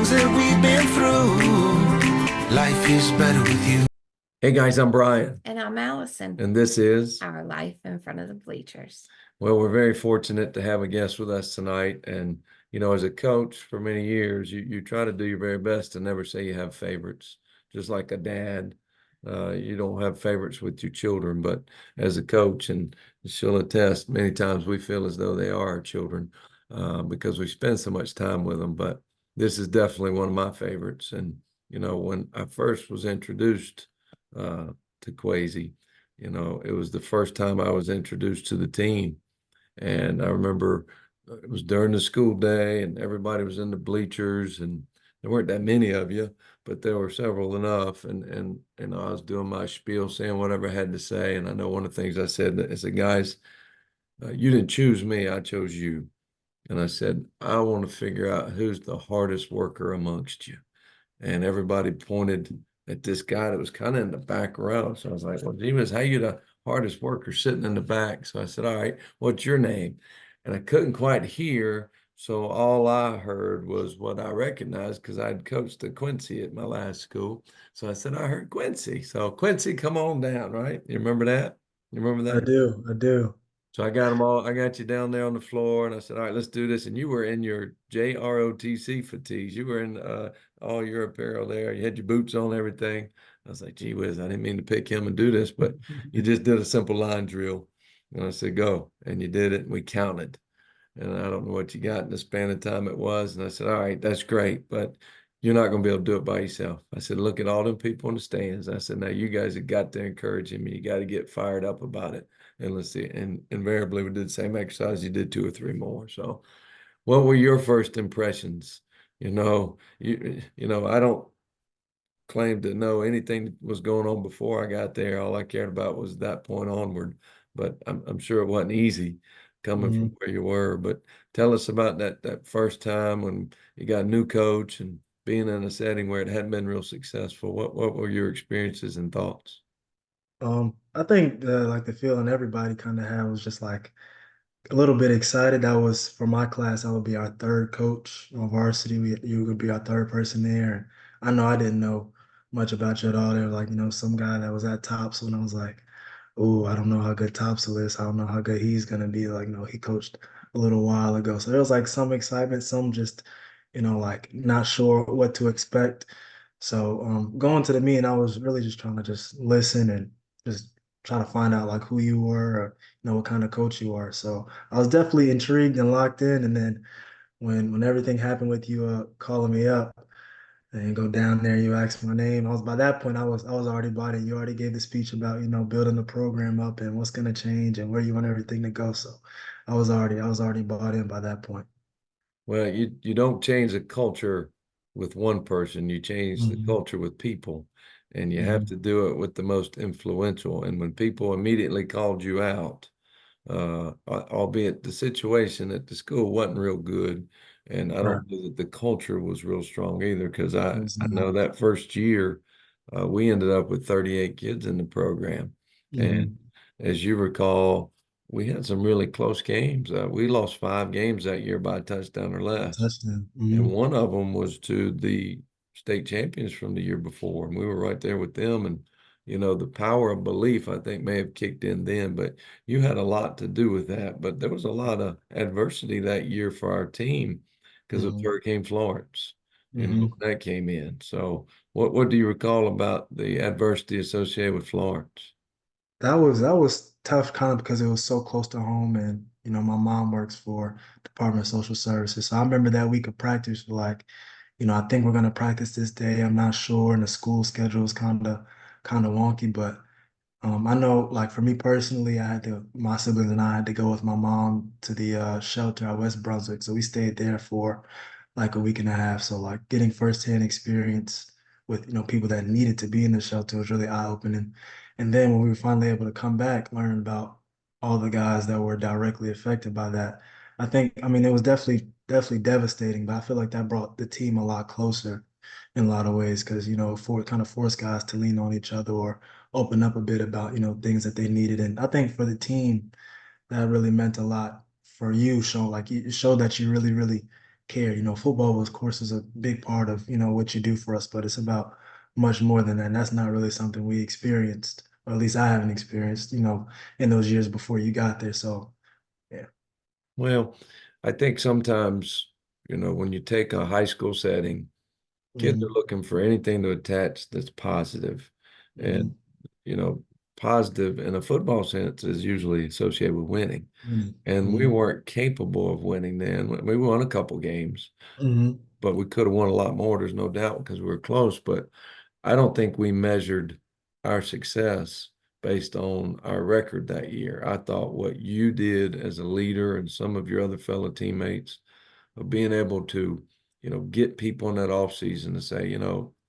things that we've been through. Life is better with you. Hey guys, I'm Brian. And I'm Allison. And this is Our Life in Front of the Bleachers. Well, we're very fortunate to have a guest with us tonight. And, as a coach for many years, you try to do your very best to never say you have favorites. Just like a dad, you don't have favorites with your children. But as a coach, and she'll attest, many times we feel as though they are our children because we spend so much time with them. But this is definitely one of my favorites. And, when I first was introduced to Kwesi, it was the first time I was introduced to the team. And I remember it was during the school day and everybody was in the bleachers and there weren't that many of you, but there were several enough. And I was doing my spiel, saying whatever I had to say. And I know one of the things I said, guys, you didn't choose me, I chose you. And I said, I want to figure out who's the hardest worker amongst you. And everybody pointed at this guy that was kind of in the back row. So I was like, well, Jeebus, how you the hardest worker sitting in the back? So I said, all right, what's your name? And I couldn't quite hear. So all I heard was what I recognized because I'd coached at Quincy at my last school. So I said, I heard Quincy. So Quincy, come on down, right? You remember that? You remember I that? do. So I got them all. I got you down there on the floor, and I said, "All right, let's do this." And you were in your JROTC fatigues. You were in all your apparel there. You had your boots on, everything. I was like, "Gee whiz, I didn't mean to pick him and do this, but you just did a simple line drill." And I said, "Go," and you did it. And we counted, and I don't know what you got in the span of time it was. And I said, "All right, that's great, but you're not going to be able to do it by yourself." I said, "Look at all them people in the stands." I said, "Now you guys have got to encourage him. You got to get fired up about it." And let's see. And invariably, we did the same exercise. You did two or three more. So, what were your first impressions? I don't claim to know anything that was going on before I got there. All I cared about was that point onward. But I'm sure it wasn't easy coming from where you were. But tell us about that first time when you got a new coach and being in a setting where it hadn't been real successful. What were your experiences and thoughts? I think like the feeling everybody kind of had was just like a little bit excited. That was for my class. I would be our third coach on varsity. You would be our third person there. I know I didn't know much about you at all. There was like some guy that was at Topsail, and I was like, oh, I don't know how good Topsail is. I don't know how good he's gonna be. Like he coached a little while ago, so there was like some excitement, some just like not sure what to expect. So going to the meeting, I was really just trying to just listen and just try to find out like who you were or what kind of coach you are. So I was definitely intrigued and locked in. And then when everything happened with you calling me up and go down there, you asked my name. I was by that point I was already bought in. You already gave the speech about building the program up and what's going to change and where you want everything to go. So I was already bought in by that point. Well, you don't change the culture with one person. You change the Mhm. culture with people, and you have Mhm. to do it with the most influential. And when people immediately called you out, albeit the situation at the school wasn't real good, and I Right. don't know that the culture was real strong either, because It I was know not. that first year we ended up with 38 kids in the program, and Mhm. as you recall, we had some really close games. We lost 5 games that year by a touchdown or A less. touchdown. And Mhm. one of them was to the state champions from the year before. And we were right there with them. And, the power of belief, I think, may have kicked in then, but you had a lot to do with that. But there was a lot of adversity that year for our team because of Mhm. Hurricane Florence, when Mhm. that came in. So what do you recall about the adversity associated with Florence? That was tough kind of because it was so close to home and my mom works for Department of Social Services. So I remember that week of practice like, I think we're gonna practice this day. I'm not sure, and the school schedule is kind of wonky, but I know, like for me personally, my siblings and I had to go with my mom to the shelter at West Brunswick. So we stayed there for like a week and a half. So like getting firsthand experience with, people that needed to be in the shelter was really eye-opening. And then when we were finally able to come back, learn about all the guys that were directly affected by that. I mean, it was definitely devastating, but I feel like that brought the team a lot closer in a lot of ways because, for kind of forced guys to lean on each other or open up a bit about things that they needed. And I think for the team that really meant a lot for you. Show like you showed that you really cared. Football, of course, is a big part of, what you do for us, but it's about much more than that. And that's not really something we experienced, or at least I haven't experienced, in those years before you got there. So, yeah. Well, I think sometimes, when you take a high school setting, kids are Hmm. looking for anything to attach that's positive. Hmm. And, you know, positive in a football sense is usually associated with winning. And we Hmm. weren't capable of winning then. We won a couple games, Hmm. but we could have won a lot more. There's no doubt because we were close. But I don't think we measured our success based on our record that year. I thought what you did as a leader and some of your other fellow teammates of being able to, get people in that off season to say,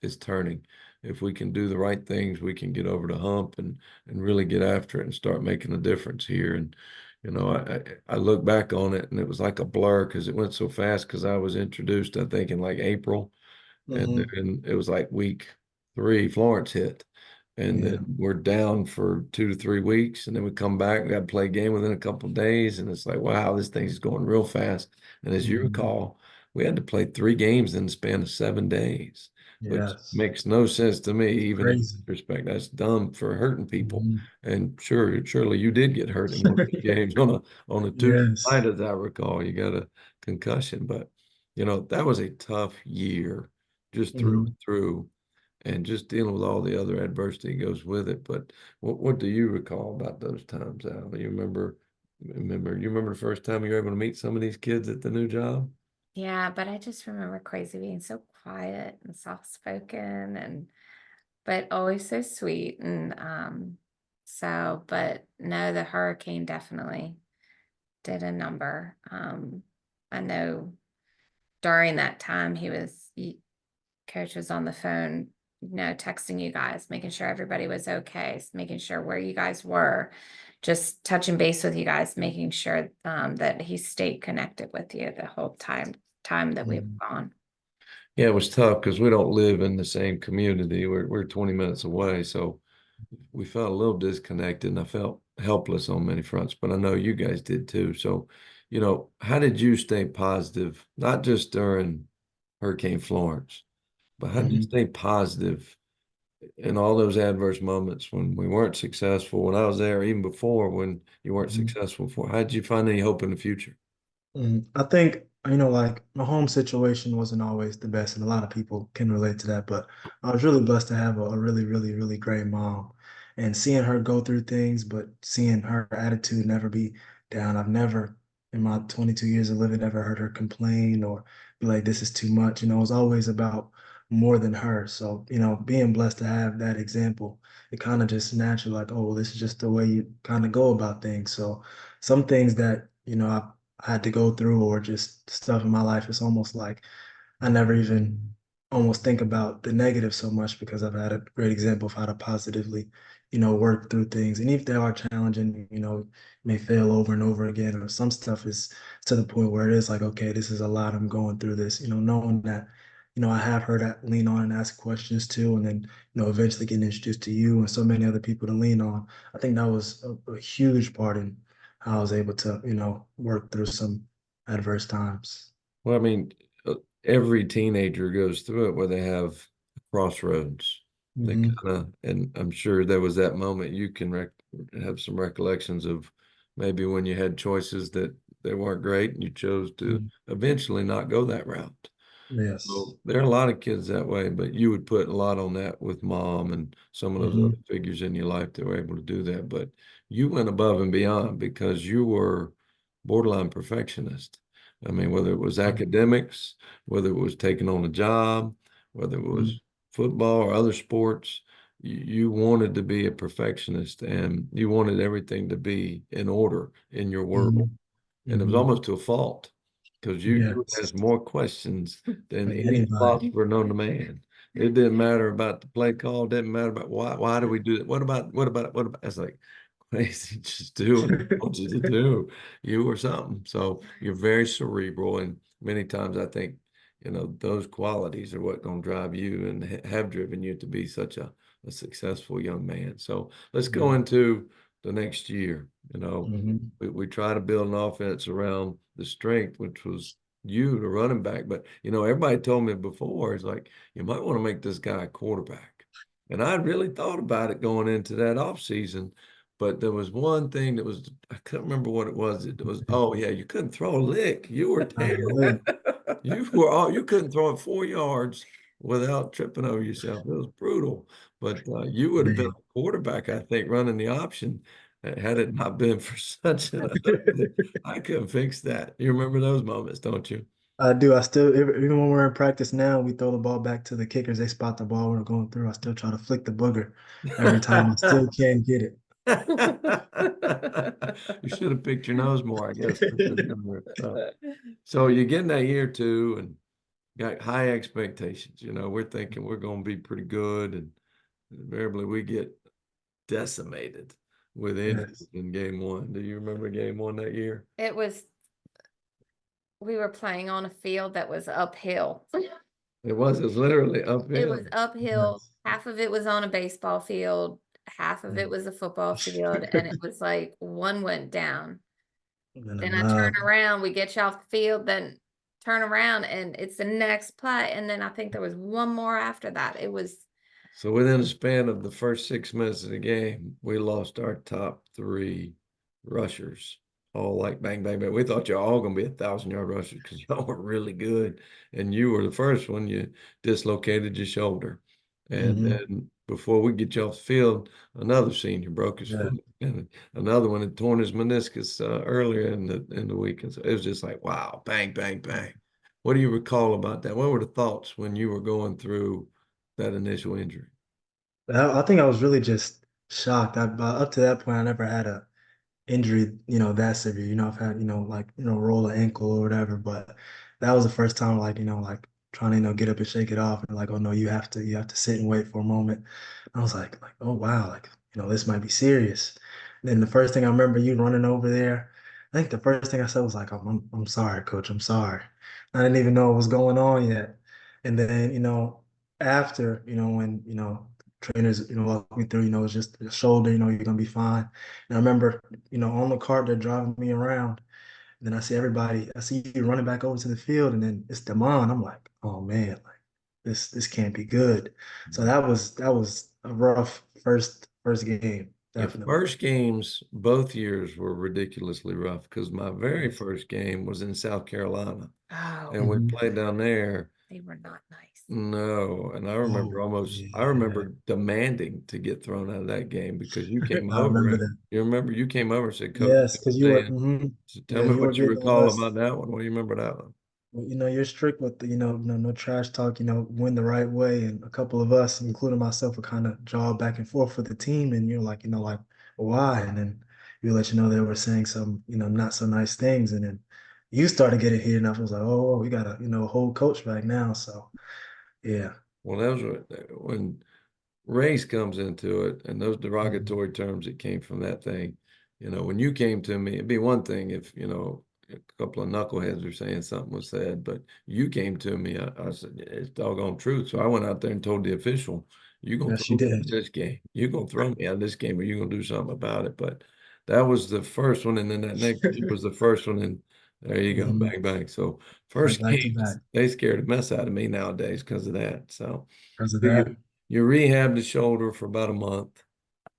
it's turning. If we can do the right things, we can get over the hump and really get after it and start making a difference here. And I look back on it and it was like a blur because it went so fast because I was introduced, I think, in like April, and Hmm. then it was like week 3, Florence hit. And then Yeah. we're down for 2 to 3 weeks, and then we come back. We got to play a game within a couple of days, and it's like, wow, this thing's going real fast. And as you Hmm. recall, we had to play 3 games in the span of 7 days, which Yes. makes no sense to me, even in Crazy. respect. That's dumb for hurting people. Hmm. And surely you did get hurt in one of those games on a Tuesday night, Yes. as I recall. You got a concussion, but that was a tough year, just through Hmm. and through, and just dealing with all the other adversity goes with it. But what do you recall about those times, Al? You remember the first time you were able to meet some of these kids at the new job? Yeah, but I just remember Crazy being so quiet and soft spoken and but always so sweet. And but no, the hurricane definitely did a number. I know during that time coach was on the phone, texting you guys, making sure everybody was okay, making sure where you guys were, just touching base with you guys, making sure that he stayed connected with you the whole time that we Hmm. were gone. Yeah, it was tough because we don't live in the same community. We're 20 minutes away, so we felt a little disconnected, and I felt helpless on many fronts. But I know you guys did too. So, how did you stay positive, not just during Hurricane Florence, but how did you Hmm. stay positive in all those adverse moments when we weren't successful, when I was there, even before when you weren't Hmm. successful for? How did you find any hope in the future? I think, like my home situation wasn't always the best, and a lot of people can relate to that, but I was really blessed to have a really, really, really great mom. And seeing her go through things, but seeing her attitude never be down. I've never, in my 22 years of living, ever heard her complain or be like, this is too much. It was always about more than her. So, being blessed to have that example, it kind of just naturally like, oh, well, this is just the way you kind of go about things. So some things that, I had to go through or just stuff in my life, it's almost like I never even almost think about the negative so much because I've had a great example of how to positively, work through things. And if they are challenging, may fail over and over again, or some stuff is to the point where it is like, okay, this is a lot. I'm going through this, knowing that, I have her to lean on and ask questions to, and then, eventually getting introduced to you and so many other people to lean on. I think that was a huge part in how I was able to, work through some adverse times. Well, I mean, uh, every teenager goes through it where they have a crossroads. They Hmm. kind of, and I'm sure there was that moment you can have some recollections of maybe when you had choices that they weren't great and you chose to eventually not go that route. Yes. So there are a lot of kids that way, but you would put a lot on that with mom and some of those Hmm. other figures in your life that were able to do that. But you went above and beyond because you were borderline perfectionist. I mean, whether it was academics, whether it was taking on a job, whether it was football or other sports, you wanted to be a perfectionist and you wanted everything to be in order in your world. Hmm. And it was Hmm. almost to a fault because you would Yes. ask more questions than Like any anybody. philosopher known to man. It didn't matter about the play call, didn't matter about why do we do it? What about it's like crazy, just do what I want you to do, you or something. So you're very cerebral, and many times I think, those qualities are what gonna drive you and have driven you to be such a successful young man. So let's go into the next year. Hmm. We try to build an offense around the strength, which was you, the running back. But everybody told me before, it's like you might want to make this guy a quarterback. And I really thought about it going into that offseason. But there was one thing that was, I couldn't remember what it was. It was, oh yeah, you couldn't throw a lick. You were terrible. You couldn't throw it 4 yards without tripping over yourself. It was brutal. But you would have been a quarterback, I think, running the option had it not been for such an ugly. I couldn't fix that. You remember those moments, don't you? I do. I still, even when we're in practice now, we throw the ball back to the kickers. They spot the ball when we're going through. I still try to flick the booger every time. I still can't get it. You should have picked your nose more, I guess. So you get in that year two and got high expectations. We're thinking we're going to be pretty good, and invariably we get decimated with injuries Yes. in game one. Do you remember game one that year? We were playing on a field that was uphill. It was literally It uphill. was uphill. Yes. Half of it was on a baseball field, half of it was a football field, and it was like one went down. And then Then I turn another. around, we get you off the field, then turn around, and it's the next play. And then I think there was one more after that. It was So within a span of the first 6 minutes of the game, we lost our top three rushers. All like bang, bang, bang. We thought y'all all gonna be 1,000-yard rushers because y'all were really good. And you were the first one, you dislocated your shoulder. And Hmm. then before we get you off the field, another senior broke his Yeah. foot. And another one had torn his meniscus earlier in the week. And so it was just like, wow, bang, bang, bang. What do you recall about that? What were the thoughts when you were going through that initial injury? I think I was really just shocked. Up to that point, I never had a injury, that severe. I've had, like, roll an ankle or whatever, but that was the first time, like, like trying to, get up and shake it off, and like, oh no, you have to sit and wait for a moment. I was like, oh wow, like, this might be serious. And then the first thing I remember you running over there, I think the first thing I said was like, I'm sorry, coach, I'm sorry. I didn't even know what was going on yet. And then, after, when, trainers, walk me through, it's just the shoulder, you're gonna be fine. And I remember, on the cart, they're driving me around. And then I see you running back over to the field, and then it's Damon. I'm like, oh man, like this can't be good. So that was a rough first game, Your definitely. first games, both years were ridiculously rough because my very Yes. first game was in South Carolina oh, and we Mhm. played down there. they were not nice. No, and Oh I yeah. remember demanding to get thrown out of that game because you came I over remember and that. you remember you came over and said, Coach, Yes, because you were, saying, so tell yeah, me you were what you getting on recall us. about that one. What do you remember that one? Well, you're strict with the, no trash talk, win the right way. And a couple of us, including myself, would kind of draw back and forth for the team. And you're like, like, why? And then you let you know they were saying some, not so nice things. And then you started getting heated enough. I was like, oh, we got a, whole coach back now. So yeah. Well, that was when race comes into it and those Mhm. derogatory terms that came from that thing. When you came to me, it'd be one thing if, a couple of knuckleheads were saying something was said, but you came to me, I said, it's doggone truth. So I went out there and told the official, you're going to Yes, you throw me out did. of this game. You're going to throw me out of this game or you're going to do something about it. But that was the first one. And then that next year was the first one. And there you go, Mhm. bang, bang. So Went first back to games, back they scared the mess out of me nowadays because of that. So because of that. you rehabbed the shoulder for about a month.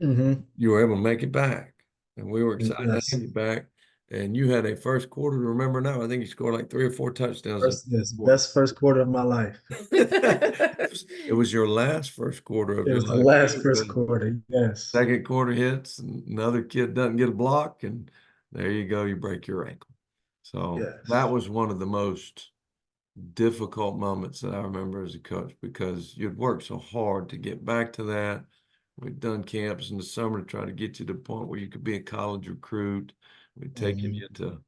Hmm. You were able to make it back, and we were excited to have Yes. you back. And you had a first quarter to remember now. I think you scored like 3 or 4 touchdowns in the Yes, quarter. best first quarter of my life. It was your last first quarter of It your was the life last too, first because quarter. Yes. second quarter hits, and another kid doesn't get a block, and there you go, you break your ankle. So that Yes. was one of the most difficult moments that I remember as a coach because you'd worked so hard to get back to that. We'd done camps in the summer to try to get you to the point where you could be a college recruit. We'd taken Hmm. you to,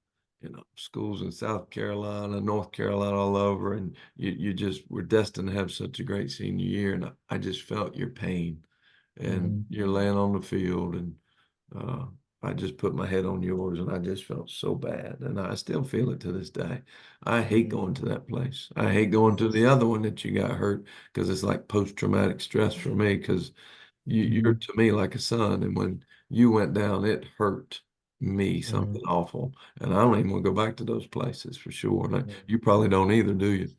schools in South Carolina, North Carolina, all over, and you just were destined to have such a great senior year. And I just felt your pain, and Hmm. you're laying on the field, and uh, I just put my head on yours, and I just felt so bad, and I still feel it to this day. I hate going to that place. I hate going to the Yes. other one that you got hurt because it's like post-traumatic stress for me because you're Hmm. to me like a son, and when you went down, it hurt. me something Mhm. awful, and I don't even want to go back to those places for sure. And Mhm. you probably don't either, do you?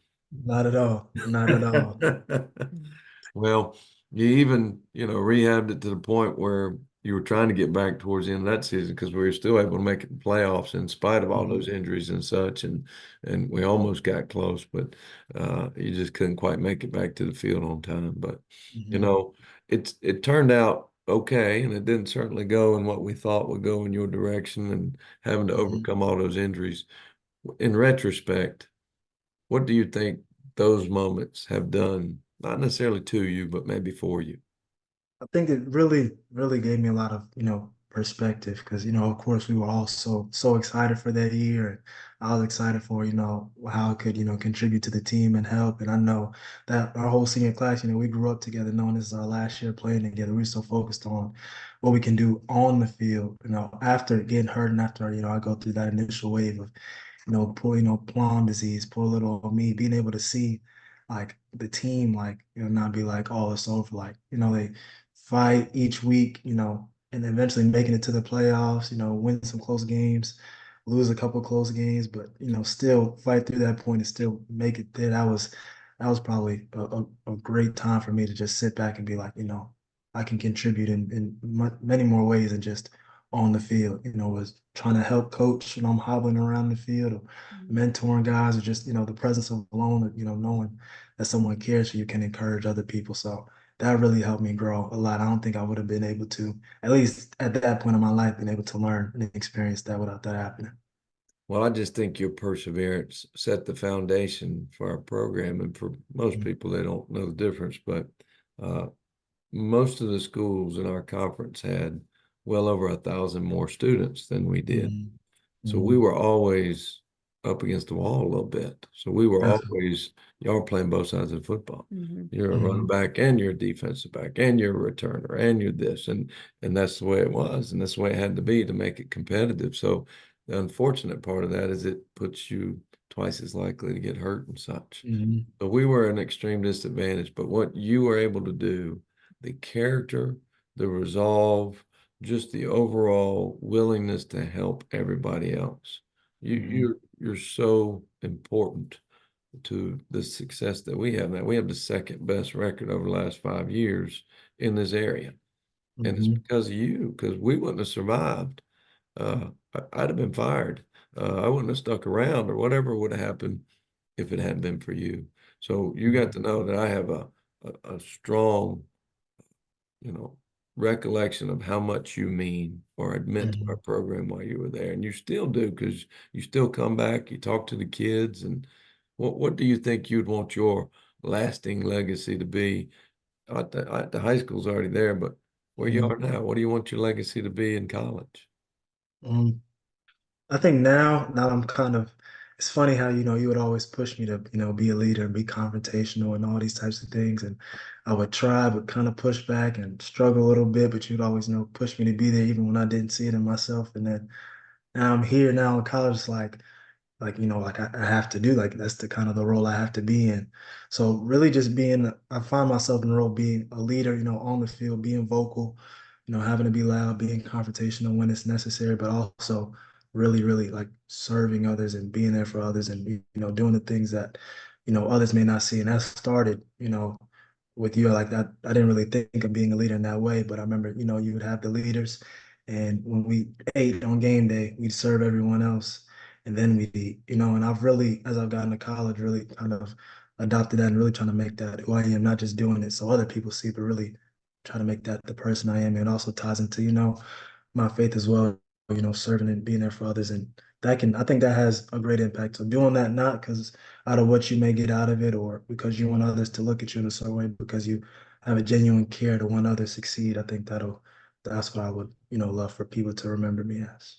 Not at all. Not at all. Mm. Well, you even, rehabbed it to the point where you were trying to get back towards the end of that season because we were still able to make it the playoffs in spite of all Mhm. those injuries and such, and we almost got close, but you just couldn't quite make it back to the field on time. But you Mhm. know, it turned out okay, and it didn't certainly go in what we thought would go in your direction, and having to Mhm. overcome all those injuries. In retrospect, what do you think those moments have done, not necessarily to you, but maybe for you? I think it really, really gave me a lot of, perspective because, of course we were all so excited for that year. And I was excited for, how I could, contribute to the team and help. And I know that our whole senior class, we grew up together knowing this is our last year playing together. We were so focused on what we can do on the field, after getting hurt and after, I go through that initial wave of Plum disease, poor little me, being able to see like the team, like, not be like, oh, it's over. Like, they fight each week, and eventually making it to the playoffs, win some close games, lose a couple close games, but, still fight through that point and still make it there. That was probably a great time for me to just sit back and be like, I can contribute in many more ways than just on the field, was trying to help coach, I'm hobbling around the field or mentoring guys or just, the presence of alone, knowing that someone cares for you can encourage other people. So that really helped me grow a lot. I don't think I would have been able to, at least at that point in my life, been able to learn and experience that without that happening. Well, I just think your perseverance set the foundation for our program. And for most people, they don't know the difference, but uh, most of the schools in our conference had well over 1,000 more students than we did. Mhm. So we Mhm. were always up against the wall a little bit. So we were Definitely. always, y'all were playing both sides of the football. Mhm. You're a running Mhm. back and you're a defensive back and you're a returner and you're this. And that's the way it was. And that's the way it had to be to make it competitive. So the unfortunate part of that is it puts you twice as likely to get hurt and such. Mhm. So we were an extreme disadvantage. But what you were able to do, the character, the resolve, just the overall willingness to help everybody else. You Mhm. you're so important to the success that we have. Now we have the second best record over the last 5 years in this area. And it's Mhm. because of you, because we wouldn't have survived. I'd have been fired. I wouldn't have stuck around or whatever would have happened if it hadn't been for you. So you got Mhm. to know that I have a strong, you know, recollection of how much you mean or had meant to our Mhm. program while you were there. And you still do because you still come back, you talk to the kids. And what do you think you'd want your lasting legacy to be? The high school's already there, but where you Mhm. are now, what do you want your legacy to be in college? Mhm. I think now I'm kind of, it's funny how, you would always push me to, be a leader and be confrontational and all these types of things. And I would try, but kind of push back and struggle a little bit, but you'd always, push me to be there even when I didn't see it in myself. And then now I'm here now in college, it's like like I have to do, like that's the kind of the role I have to be in. So really just being, I find myself in the role being a leader, on the field, being vocal, having to be loud, being confrontational when it's necessary, but also really like serving others and being there for others and doing the things that others may not see. And that started with you. Like that, I didn't really think of being a leader in that way, but I remember you would have the leaders, and when we ate on game day, we'd serve everyone else, and then we eat. And I've really, as I've gotten to college, really kind of adopted that and really trying to make that who I am, not just doing it so other people see, but really trying to make that the person I am. And it also ties into my faith as well, serving and being there for others. And I think that has a great impact. So doing that, not because out of what you may get out of it or because you want others to look at you in a certain way, because you have a genuine care to want others succeed. I think that's what I would, love for people to remember me as.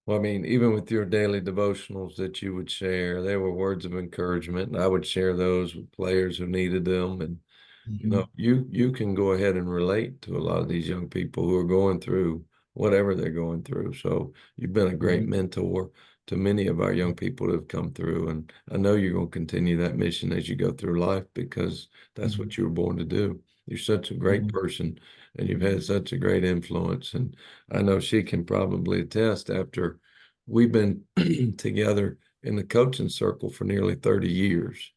Well, I mean, even with your daily devotionals that you would share, they were words of encouragement, and I would share those with players who needed them. And Hmm. you can go ahead and relate to a lot of these young people who are going through whatever they're going through. So you've been a great mentor to many of our young people who have come through, and I know you're going to continue that mission as you go through life because that's Hmm. what you were born to do. you're such a great person, and you've had such a great influence. And I know she can probably attest after we've been together in the coaching circle for nearly 30 years.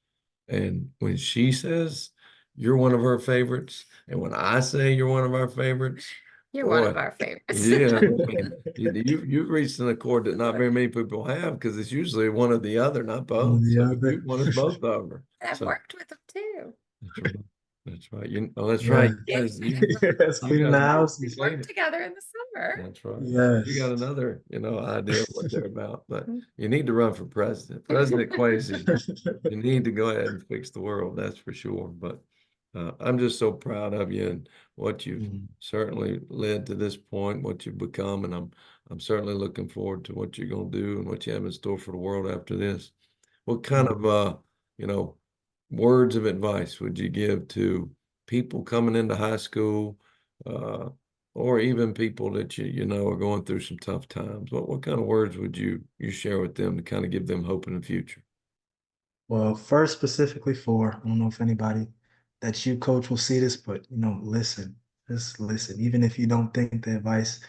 And when she says you're one of her favorites, and when I say you're one of our favorites, You're one of boy, our favorites. yeah, man, you've reached an accord that not very many people have, because it's usually one or the other, not both. the So other. you wanted both of her. I've So worked with them too. that's right. That's right. That's Yeah. right. Yeah. Yes, You cleaning the guys house. We worked together in the summer. That's right. You got Yes. another, idea of what they're about, but you need to run for president. President Kwesi, you need to go ahead and fix the world, that's for sure. But I'm just so proud of you and what you've certainly led to this point, what you've become, and I'm certainly looking forward to what you're going to do and what you have in store for the world after this. What kind of words of advice would you give to people coming into high school, or even people that you know are going through some tough times? What kind of words would you share with them to kind of give them hope in the future? Well, first, specifically for, I don't know if anybody that you coach will see this, but listen, just listen. Even if you don't think the advice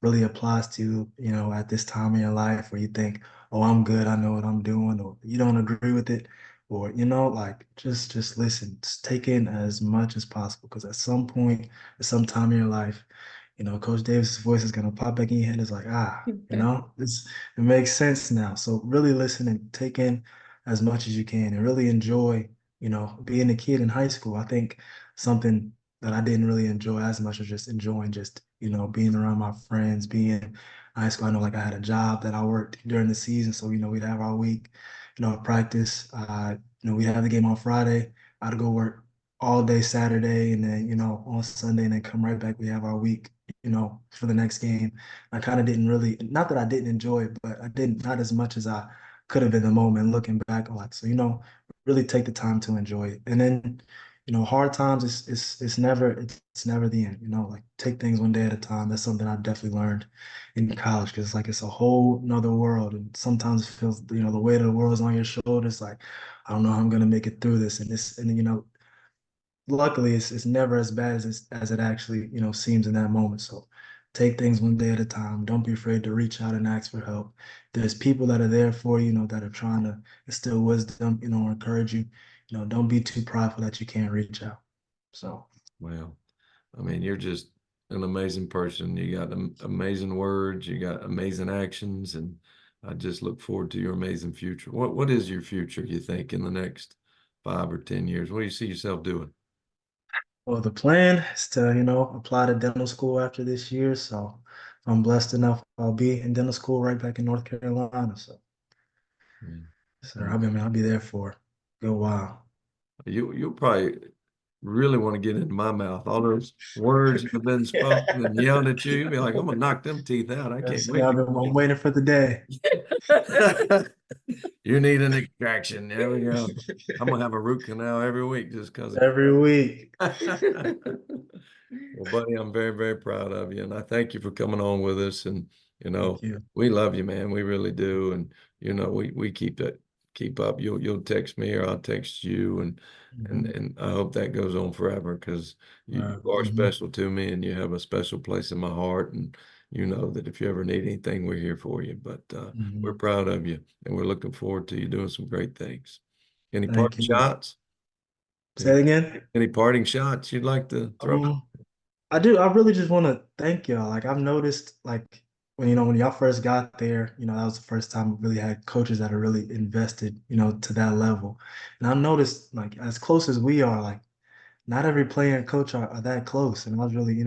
really applies to you, at this time in your life where you think, oh, I'm good, I know what I'm doing, or you don't agree with it, or like just listen, just take in as much as possible, because at some point, at some time in your life, Coach Davis's voice is gonna pop back in your head. It's like, it makes sense now. So really listen and take in as much as you can, and really enjoy, being a kid in high school. I think something that I didn't really enjoy as much was just enjoying just, being around my friends, being in high school. I know, like, I had a job that I worked during the season. So, we'd have our week, practice. We'd have the game on Friday. I'd go work all day Saturday, and then, on Sunday, and then come right back. We have our week, for the next game. I kind of didn't really, not that I didn't enjoy it, but I didn't, not as much as I could have in the moment. Looking back, I'm like, so, really take the time to enjoy it. And then, hard times, it's never the end. Like, take things one day at a time. That's something I've definitely learned in college, because it's like it's a whole nother world, and sometimes it feels, the weight of the world is on your shoulders. Like, I don't know how I'm gonna make it through this, and luckily it's never as bad as it actually seems in that moment. So take things one day at a time. Don't be afraid to reach out and ask for help. There's people that are there for you, that are trying to instill wisdom, or encourage you. Don't be too prideful that you can't reach out. So Well, I mean, you're just an amazing person. You got amazing words, you got amazing actions, and I just look forward to your amazing future. What is your future, you think, in the next 5 or 10 years? What do you see yourself doing? well, the plan is to, apply to dental school after this year. So if I'm blessed enough, I'll be in dental school right back in North Carolina. So, Yeah. sir, I'll be there for a good while. You'll probably really want to get into my mouth. All those words that have been spoken and yelled at you, you'll be like, I'm gonna knock them teeth out. I can't Yes, wait. I'm waiting for the day. You need an extraction. There we go. I'm gonna have a root canal every week just because. Every week. Well, buddy, I'm very, very proud of you, and I thank you for coming on with us. And Thank you. we love you, man. We really do. And we keep up. You'll text me or I'll text you, and I hope that goes on forever, because you are special to me, and you have a special place in my heart. And you know that if you ever need anything, we're here for you. But we're proud of you, and we're looking forward to you doing some great things. Any Thank parting you. shots? Say it again. Any parting shots you'd like to throw? I do. I really just want to thank y'all. Like, I've noticed, like, when y'all first got there, that was the first time we really had coaches that are really invested, to that level. And I've noticed, like, as close as we are, like, not every player and coach are that close. And I was really,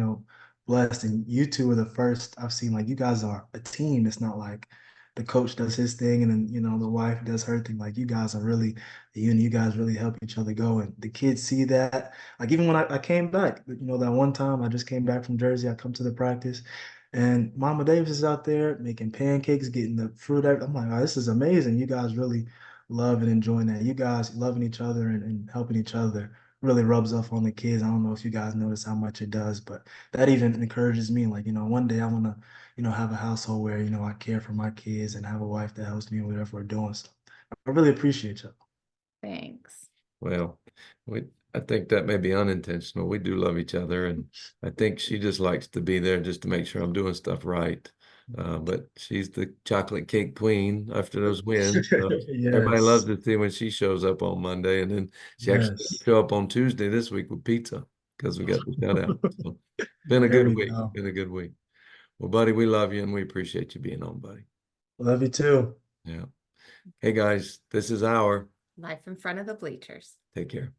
blessed. And you two are the first I've seen. Like, you guys are a team. It's not like the coach does his thing and then, the wife does her thing. Like, you guys are really, you guys really help each other go. And the kids see that. Like, even when I came back, that one time I just came back from Jersey, I come to the practice, and Mama Davis is out there making pancakes, getting the fruit out. I'm like, oh, this is amazing. You guys really love and enjoying that. You guys loving each other and helping each other really rubs off on the kids. I don't know if you guys notice how much it does, but that even encourages me. Like, one day I want to, have a household where, I care for my kids and have a wife that helps me with whatever we're doing. So I really appreciate you. Thanks. Well, I think that may be unintentional. We do love each other, and I think she just likes to be there just to make sure I'm doing stuff right. But she's the chocolate cake queen after those wins. So everybody loves Yes, to see when she shows up on Monday, and then she actually yes. show up on Tuesday this week with pizza because we got the shutout. So been a There good we week. go. Been a good week. Well, buddy, we love you and we appreciate you being on, buddy. Love you too. Yeah. Hey guys, this is our Life in front of the bleachers. take care.